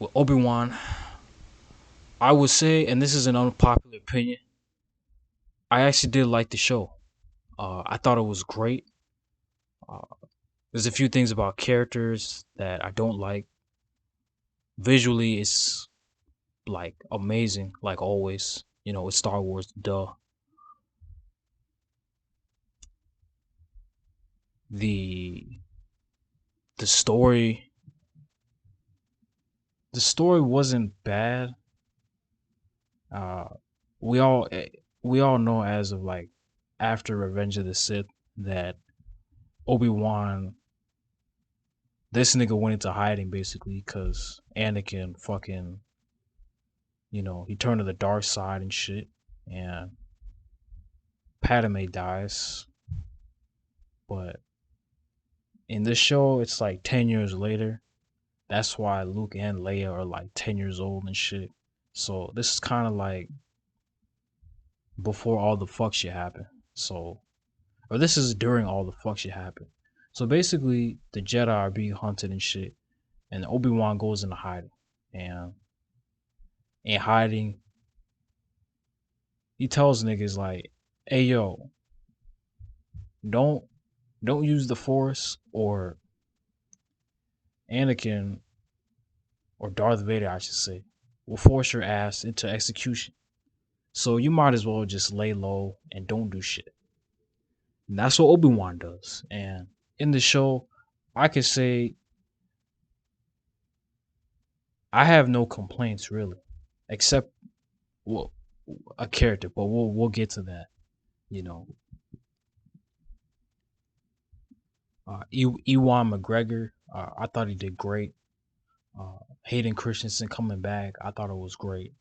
With Obi-Wan, I would say, and this is an unpopular opinion, I actually did like the show. I thought it was great. Uh, there's a few things about characters that I don't like. Visually, it's like amazing, like always. It's Star Wars, duh. The the story, the story wasn't bad. Uh, we all we all know as of like after Revenge of the Sith that Obi Wan, this nigga went into hiding basically because Anakin fucking, he turned to the dark side and shit. And Padme dies. But in this show, it's like 10 years later. That's why Luke and Leia are like 10 years old and shit. So this is kind of like before all the fuck shit happened. So, or this is during all the fuck shit happened. So basically, the Jedi are being hunted and shit. And Obi Wan goes into hiding. And in hiding, he tells niggas like, "Hey yo, don't don't use the Force or Anakin or Darth Vader, I should say, will force your ass into execution. So you might as well just lay low and don't do shit." And that's what Obi Wan does. And in the show, I could say I have no complaints really, except well, a character, but we'll get to that. You know, Ewan McGregor, I thought he did great. Hayden Christensen coming back, I thought it was great.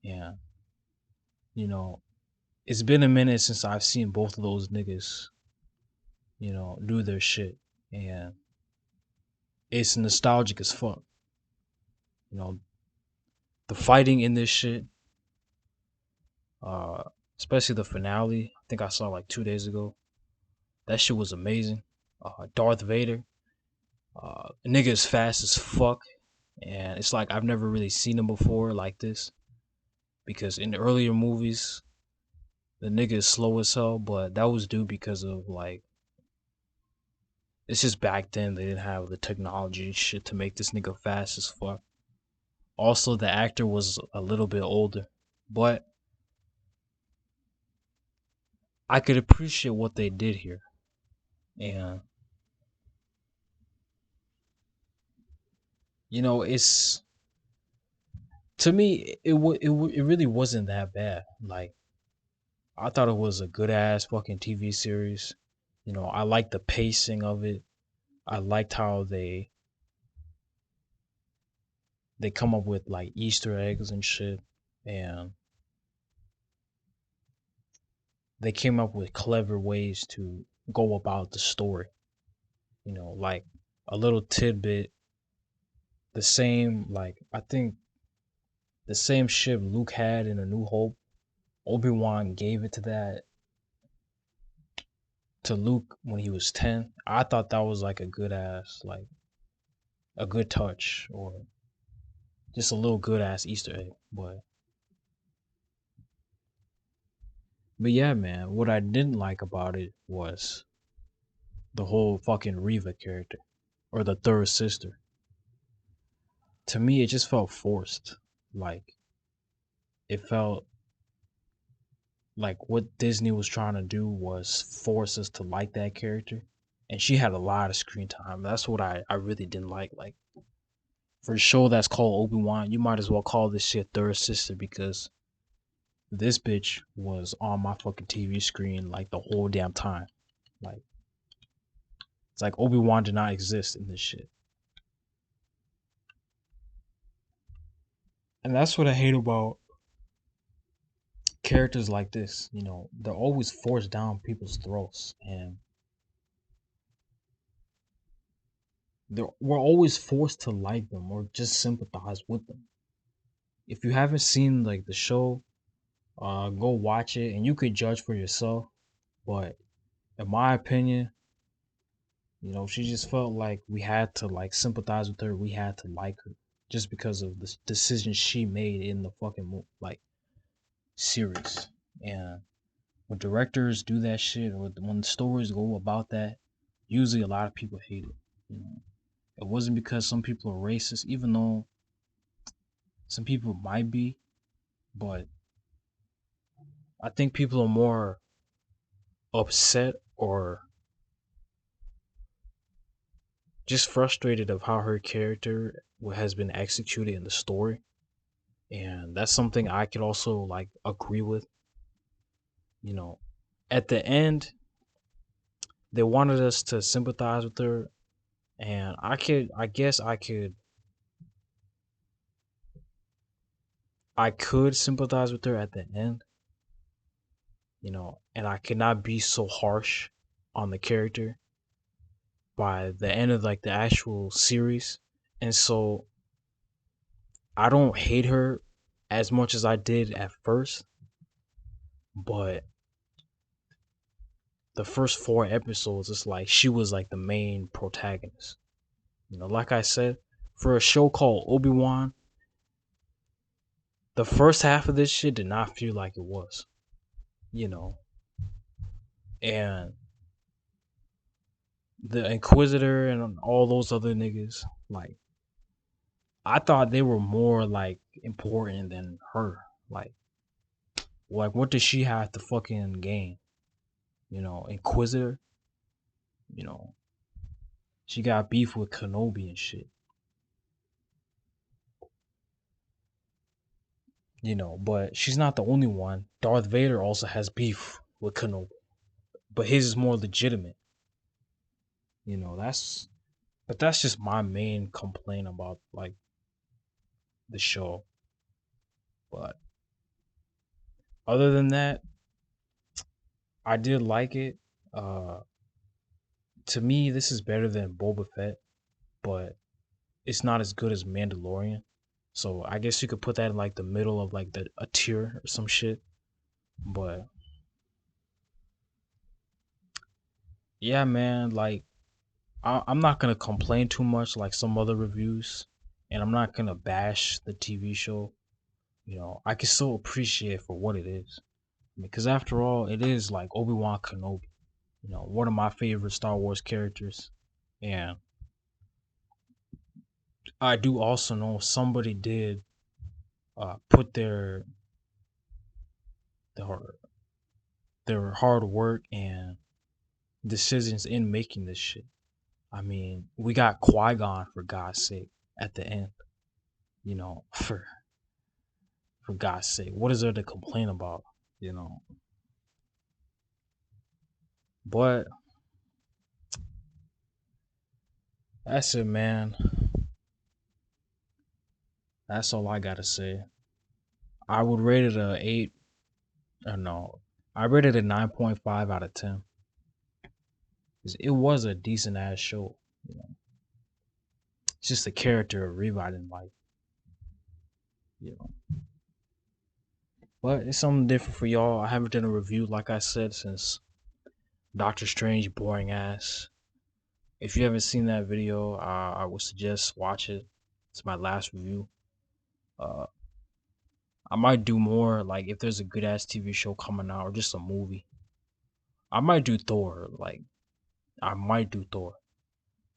Yeah, you know, it's been a minute since I've seen both of those niggas, do their shit, and it's nostalgic as fuck. You know, the fighting in this shit, uh, especially the finale. I think I saw like 2 days ago. That shit was amazing. Darth Vader, nigga is fast as fuck, and it's like I've never really seen him before like this because in the earlier movies the nigga is slow as hell, but that was due because of like it's just back then they didn't have the technology and shit to make this nigga fast as fuck. Also, the actor was a little bit older, but I could appreciate what they did here. And it's to me it really wasn't that bad. Like I thought it was a good ass fucking TV series. I liked the pacing of it. I liked how they come up with like Easter eggs and shit, and they came up with clever ways to go about the story. Like a little tidbit, the same like I think the same ship Luke had in A New Hope, Obi-Wan gave it to Luke when he was 10. I thought that was like a good ass, like a good touch or just a little good ass Easter egg. But yeah, man, what I didn't like about it was the whole fucking Reva character or the third sister. To me, it just felt forced. Like it felt like what Disney was trying to do was force us to like that character. And she had a lot of screen time. That's what I really didn't like. Like for a show that's called Obi-Wan, you might as well call this shit third sister because this bitch was on my fucking TV screen like the whole damn time. Like it's like Obi-Wan did not exist in this shit. And that's what I hate about characters like this. They're always forced down people's throats and we're always forced to like them or just sympathize with them. If you haven't seen like the show, go watch it and you could judge for yourself. But in my opinion, she just felt like we had to like sympathize with her. We had to like her just because of the decision she made in the fucking like series. And when directors do that shit, or when stories go about that, usually a lot of people hate it. You know, it wasn't because some people are racist, even though some people might be, but I think people are more upset or just frustrated of how her character has been executed in the story. And that's something I could also like agree with. You know, at the end, they wanted us to sympathize with her, and I could sympathize with her at the end, and I cannot be so harsh on the character by the end of like the actual series. And so I don't hate her as much as I did at first, but the first 4 episodes, it's like she was like the main protagonist. Like I said, for a show called Obi-Wan, the first half of this shit did not feel like it was, you know. And the Inquisitor and all those other niggas, like, I thought they were more like important than her. Like what does she have to fucking gain? Inquisitor, you know, she got beef with Kenobi and shit. But she's not the only one. Darth Vader also has beef with Kenobi, but his is more legitimate. That's just my main complaint about like the show. But other than that, I did like it. Uh, to me, this is better than Boba Fett, but it's not as good as Mandalorian. So I guess you could put that in like the middle of like a tier or some shit. But yeah, man, like I'm not gonna complain too much like some other reviews, and I'm not gonna bash the TV show. I can still appreciate it for what it is, because after all, it is like Obi-Wan Kenobi. One of my favorite Star Wars characters, and I do also know somebody did put their their hard work and decisions in making this shit. I mean, we got Qui-Gon for God's sake at the end. For God's sake, what is there to complain about? You know, but that's it, man. That's all I gotta say. I would rate it a 8. Or no, I rated it 9.5 out of 10. 'Cause it was a decent ass show. You know, it's just the character of Reva I didn't like. You know, but it's something different for y'all. I haven't done a review, like I said, since Doctor Strange boring ass. If you haven't seen that video, I would suggest watch it. It's my last review. Uh, I might do more, like if there's a good ass TV show coming out or just a movie. I might do Thor. I might do Thor,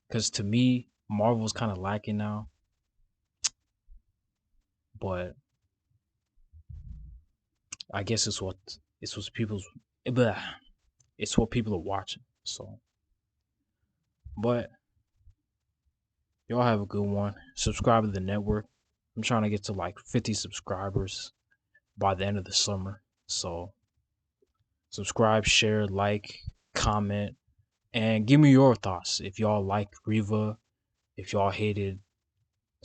because to me, Marvel's kind of lacking now. But I guess it's what people's blah, it's what people are watching. So, but y'all have a good one. Subscribe to the network. I'm trying to get to like 50 subscribers by the end of the summer. So, subscribe, share, like, comment, and give me your thoughts. If y'all like Reva, if y'all hated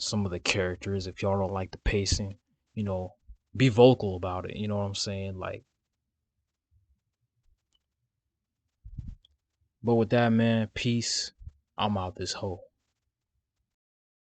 some of the characters, if y'all don't like the pacing, be vocal about it. You know what I'm saying? But with that, man, peace. I'm out this hole.